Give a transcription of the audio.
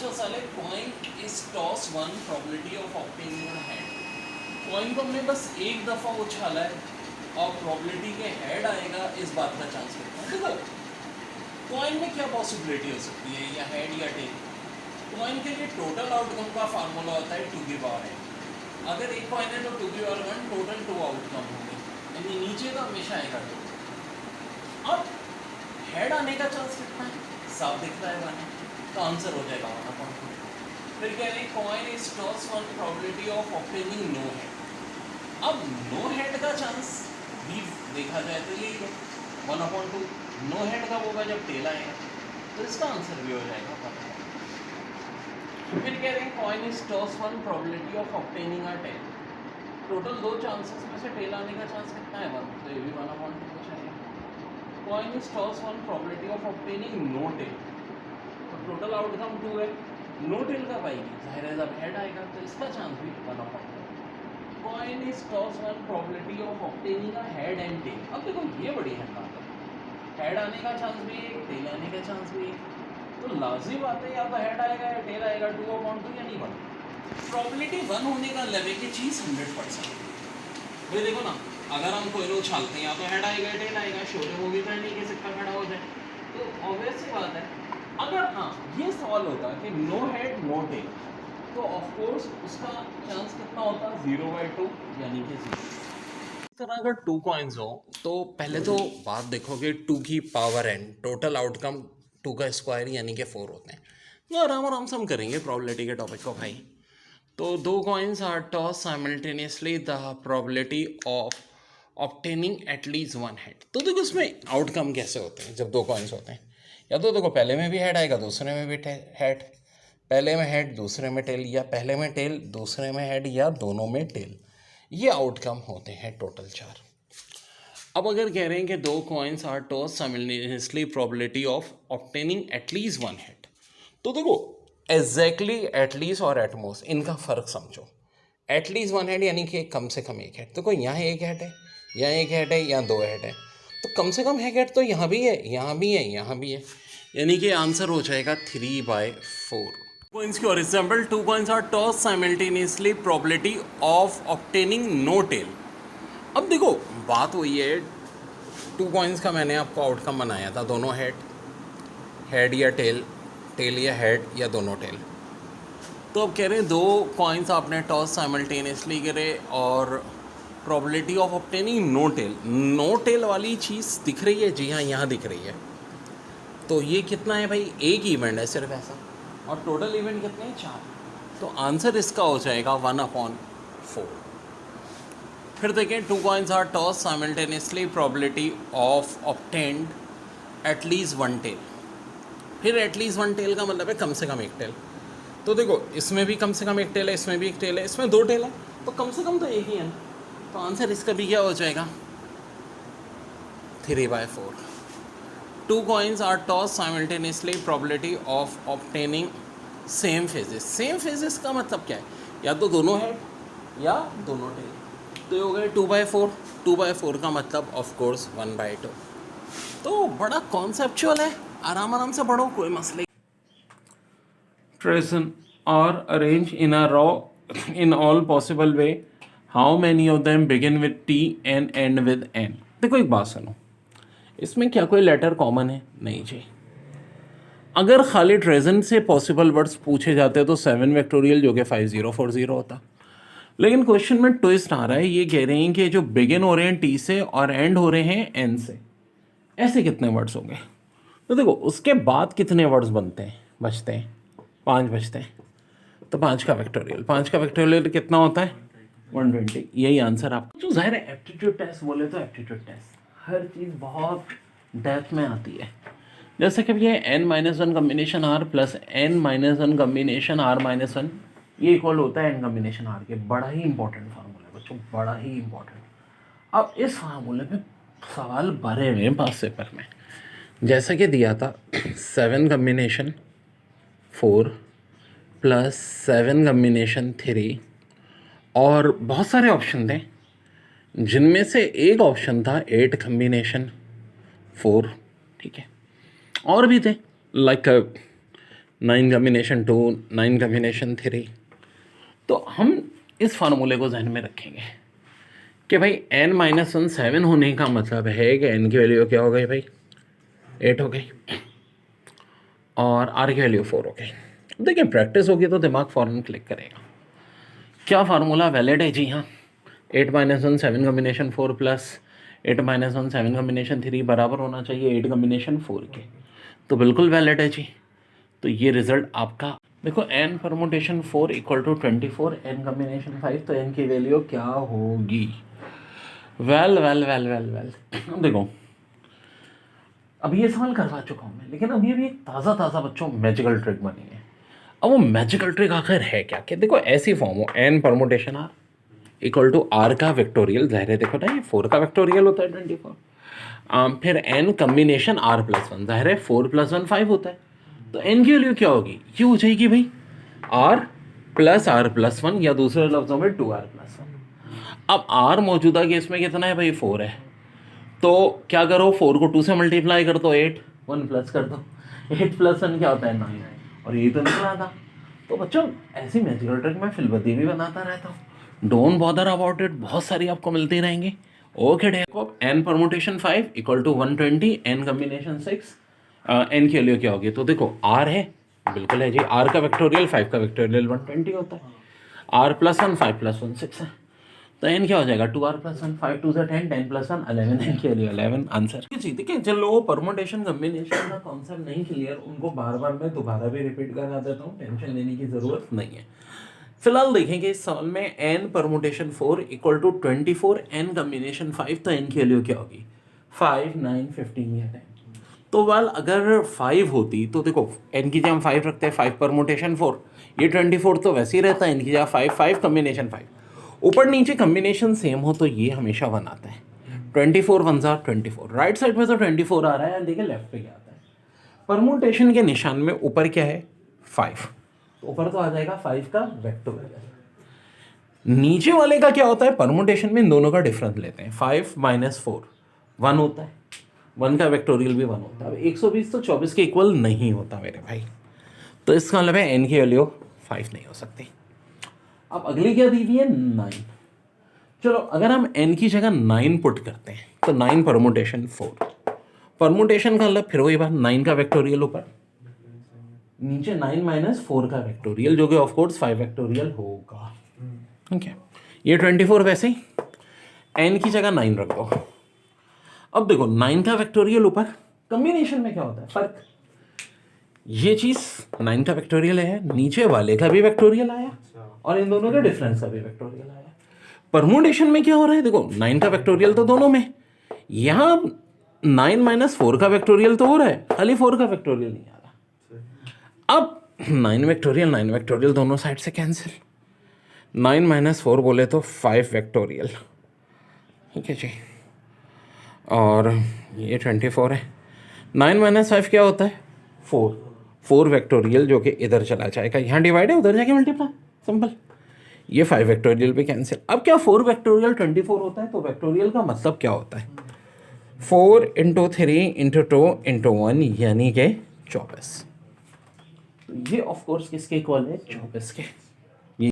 बच्चों साले coin is toss one probability of obtaining a head. Coin को हमने बस एक दफ़ा उछाला है और प्रोबेबिलिटी के हेड आएगा इस बात का चांस कितना है। देखो कॉइन में क्या पॉसिबिलिटी हो सकती है, या हेड या टेल। कॉइन के लिए टोटल आउटकम का फार्मूला होता है 2 की पावर n। अगर एक कॉइन है तो 2 की पावर 1 टोटल 2 आउटकम होंगे, यानी नीचे तो हमेशा आएगा 2। अब हेड आने का चांस कितना है, साफ दिखता है वन है, तो आंसर हो जाएगा 1/2। फिर कह रहे हैं coin is toss one probability of obtaining no head. अब नो हेड का चांस भी देखा जाए तो यही है 1/2। नो हेड का होगा जब टेल आएगा, तो इसका आंसर भी हो जाएगा 1/2। फिर कह रहे हैं coin is toss one probability of obtaining a tail. Total 2 chances में से टेल आने का चांस कितना है 1, तो ये भी 1/2 हो जाएगा। Coin is toss one probability of obtaining no tail, तो टोटल आउटकम 2 है, नो टेल का पाएगी, जाहिर है जब हेड आएगा तो इसका चांस भी 1/2। Coin is toss one probability of obtaining a head and tail. अब देखो ये बड़ी है बात है, हेड आने का चांस भी है, टेल आने का चांस भी है, तो लाजिम बात है या तो हेड आएगा या टेल आएगा 2/2 या नहीं 1। प्रोबेबिलिटी 1 होने का लेवल की चीज़ 100%। भाई देखो ना, अगर हम कोई उछालते हैं या तो हेड आएगा टेल आएगा, शोरे मूवी तो नहीं कि सिक्का खड़ा हो जाए, तो ऑब्वियस सी बात है। अगर हाँ ये सवाल होता कि नो हेड नो टेल, तो ऑफ कोर्स उसका चांस कितना होता 0/2 यानी कि 0। इस तरह अगर 2 कॉइन्स हो तो पहले तो बात देखोगे 2 की पावर n, टोटल आउटकम 2 का स्क्वायर यानी कि 4 होते हैं। तो आराम से हम करेंगे प्रोबेबिलिटी के टॉपिक को भाई। तो 2 coins are toss simultaneously, the probability of obtaining at least 1 head. तो देखो इसमें आउटकम कैसे होते हैं जब 2 कॉइन्स होते हैं, या तो देखो पहले में भी हेड आएगा दूसरे में भी हेड, पहले में हेड दूसरे में टेल, या पहले में टेल दूसरे में हेड, या दोनों में टेल। ये आउटकम होते हैं टोटल 4। अब अगर कह रहे हैं कि 2 coins are toss simultaneously, probability of obtaining at least 1 head, तो देखो एग्जैक्टली एटलीस्ट और एटमोस्ट इनका फ़र्क समझो। एटलीस्ट 1 हेड यानी कि कम से कम एक हेड, तो कोई यहाँ एक हेड है, यहाँ एक हेड है, यहाँ 2 हेड है, तो कम से कम एक हेड तो यहाँ भी है, यहाँ भी है, यहाँ भी है, यानी कि आंसर हो जाएगा 3/4। Coins की और example 2 coins are tossed simultaneously, probability of obtaining no tail। अब देखो बात वही है, 2 coins का मैंने आपको आउटकम बनाया था, दोनों हेड, हेड या टेल, टेल या हेड, या दोनों टेल। तो अब कह रहे हैं 2 कॉइन्स आपने टॉस साइमल्टेनियसली करे और probability of obtaining no tail. No tail वाली चीज़ दिख रही है, जी हाँ यहाँ दिख रही है। तो ये कितना है भाई, एक इवेंट है सिर्फ ऐसा, और टोटल इवेंट कितने हैं 4, तो आंसर इसका हो जाएगा 1/4। फिर देखें 2 coins are toss simultaneously, probability of obtained at least 1 tail. फिर एटलीस्ट 1 टेल का मतलब है कम से कम एक टेल। तो देखो इसमें भी कम से कम एक टेल है, इसमें भी एक टेल है, इसमें 2 टेल है, तो कम से कम तो एक ही है ना, तो आंसर इसका भी क्या हो जाएगा 3/4। 2 coins are tossed simultaneously, probability of obtaining same phases. Same phases का मतलब क्या है, या तो दोनों हेड या दोनों टेल, तो ये हो गए 2/4। 2/4 का मतलब ऑफ कोर्स 1/2। तो बड़ा कॉन्सेप्चुअल है, आराम से पढ़ो, कोई मसले। Treason are arranged in a row in all possible way. How many of them begin with T and end with N? देखो एक बात सुनो, इसमें क्या कोई लेटर कॉमन है? नहीं जी। अगर खाली ट्रेजन से पॉसिबल वर्ड्स पूछे जाते तो 7 वेक्टोरियल जो कि 5040 होता, लेकिन क्वेश्चन में ट्विस्ट आ रहा है, ये कह रहे हैं कि जो बिगिन हो रहे हैं टी से और एंड हो रहे हैं एन से, ऐसे कितने वर्ड्स होंगे? तो देखो उसके बाद कितने वर्ड्स बनते हैं, बचते हैं 5 बचते हैं, तो 5 का वेक्टोरियल, 5 का वेक्टोरियल कितना होता है 120। यही आंसर आपको, जो जाहिर है एप्टीट्यूड टेस्ट बोले तो एप्टीट्यूड टेस्ट हर चीज़ बहुत डेप्थ में आती है। जैसे कि ये n-1 combination r plus n-1 combination r-1, ये इक्वल होता है n कम्बिनेशन r के। बड़ा ही इंपॉर्टेंट फार्मूला है बच्चों, बड़ा ही इंपॉर्टेंट। अब इस फार्मूले पे सवाल भरे हुए हैं पास पेपर में, जैसा कि दिया था 7 कम्बिनेशन 4 प्लस 7 कम्बिनेशन 3, और बहुत सारे ऑप्शन थे जिनमें से एक ऑप्शन था 8 कम्बिनेशन 4, ठीक है, और भी थे लाइक 9 कम्बिनेशन 2, 9 कम्बिनेशन 3। तो हम इस फार्मूले को जहन में रखेंगे कि भाई n-1 7 होने का मतलब है कि n की वैल्यू क्या हो गई भाई 8 हो गई और r की वैल्यू 4 हो गई। देखिए प्रैक्टिस होगी तो दिमाग फ़ौरन क्लिक करेगा। क्या फार्मूला वैलिड है जी हाँ, 8-1 7 कम्बिनेशन 4 प्लस 8-1 7 कम्बिनेशन 3 बराबर होना चाहिए 8 कम्बिनेशन 4 के, तो बिल्कुल वैलिड है जी। तो ये रिजल्ट आपका देखो n permutation 4 equal to 24 n combination 5, तो n की वैल्यू क्या होगी? Well well well well well देखो अभी ये सवाल करवा चुका हूँ मैं, लेकिन अभी अभी एक ताज़ा ताज़ा बच्चों मैजिकल ट्रिक बनी है। अब वो मैजिकल ट्रिक आखिर है क्या? कि देखो ऐसी फॉर्म हो n permutation r equal to r का वेक्टोरियल, ज़ाहिर है देखो ना ये 4 का वेक्टोरियल होता है 24, फिर n कम्बिनेशन r प्लस 1, ज़ाहिर है 4 + 1 5 होता है, तो n की वैल्यू क्या होगी? ये हो जाएगी भाई r प्लस 1 या दूसरे लफ्ज़ों में 2r प्लस 1। अब r मौजूदा केस में कितना है भाई 4 है, तो क्या करो 4 को 2 से मल्टीप्लाई कर दो 8, 1 प्लस कर दो, 8 + 1 क्या होता है 9, और यही तो निकला था। तो बच्चों ऐसी मैजिकल ट्रिक मैं फिलबती भी बनाता रहता हूँ, डोंट बॉदर अबाउट इट, बहुत सारी आपको मिलती रहेंगी। ओके देखो n permutation 5 equal to 120 n combination 6, n की वैल्यू क्या होगी? तो देखो r है, बिल्कुल है जी, r का वेक्टोरियल 5 का वेक्टोरियल 120 होता है, r + 1 5 + 1 6 है, तो n क्या हो जाएगा 2r + 1 5 2 10 10 + 1 11, n के लिए 11 आंसर। ठीक है, जिन लोगों को परमुटेशन कम्बिनेशन का कॉन्सेप्ट नहीं क्लियर उनको बार बार मैं दोबारा भी रिपीट करा देता हूँ, टेंशन लेने की ज़रूरत नहीं है। फिलहाल देखेंगे इस सवाल में n permutation 4 equal to 24 n combination 5, तो n की वैल्यू क्या होगी? 5 9 15 या 10। तो वाल अगर 5 होती तो देखो n की जगह हम 5 रखते हैं, 5 परमुटेशन 4, ये 24 तो वैसे ही रहता है, n की जगह 5 5 कम्बिनेशन 5, ऊपर नीचे कम्बिनेशन सेम हो तो ये हमेशा 1 आता है। 24 1 ज़ा 24, राइट साइड में तो 24 आ रहा है, देखिए लेफ्ट पे क्या आता है। परमुटेशन के निशान में ऊपर क्या है 5, तो ऊपर तो आ जाएगा 5 का वेक्टोरियल। नीचे वाले का क्या होता है? परमुटेशन में इन दोनों का डिफरेंस लेते हैं, 5 - 4 1 होता है, 1 का वेक्टोरियल भी 1 होता है। अब 120 तो 24 के इक्वल नहीं होता मेरे भाई, तो इसका मतलब है n की वैल्यू 5 नहीं हो सकती। अब अगली क्या दी हुई है 9, चलो अगर हम n की जगह 9 पुट करते हैं तो 9 परमुटेशन 4, परमुटेशन का मतलब फिर वही बात 9 का वेक्टोरियल ऊपर, नीचे 9 - 4 का वेक्टोरियल जो कि ऑफ कोर्स 5 वेक्टोरियल होगा। ठीक है, ये 24 वैसे ही n की जगह 9 रख दो। अब देखो 9 का वेक्टोरियल ऊपर, कम्बिनेशन में क्या होता है फर्क, ये चीज 9 का वेक्टोरियल है, नीचे वाले का भी वेक्टोरियल आया और इन दोनों के डिफरेंस का भी वेक्टोरियल आया। परमुटेशन में क्या हो रहा है? देखो 9 का वेक्टोरियल तो दोनों में, यहाँ 9 - 4 का वेक्टोरियल तो हो रहा है, खाली 4 का वेक्टोरियल नहीं आ रहा। अब 9 वेक्टोरियल दोनों साइड से कैंसिल, 9 - 4 बोले तो 5 वेक्टोरियल, ठीक है जी, और ये 24 है, 9 - 5 क्या होता है 4 वेक्टोरियल जो कि इधर चला जाएगा, यहाँ डिवाइड है उधर जाके मल्टीप्लाई, सिंपल, ये 5 वेक्टोरियल भी कैंसिल। अब क्या 4 वेक्टोरियल 24 होता है, तो वेक्टोरियल का मतलब क्या होता है 4 × 3 × 2 × 1 यानी कि 24, तो ये ऑफ कोर्स किसके इक्वल है 24 के।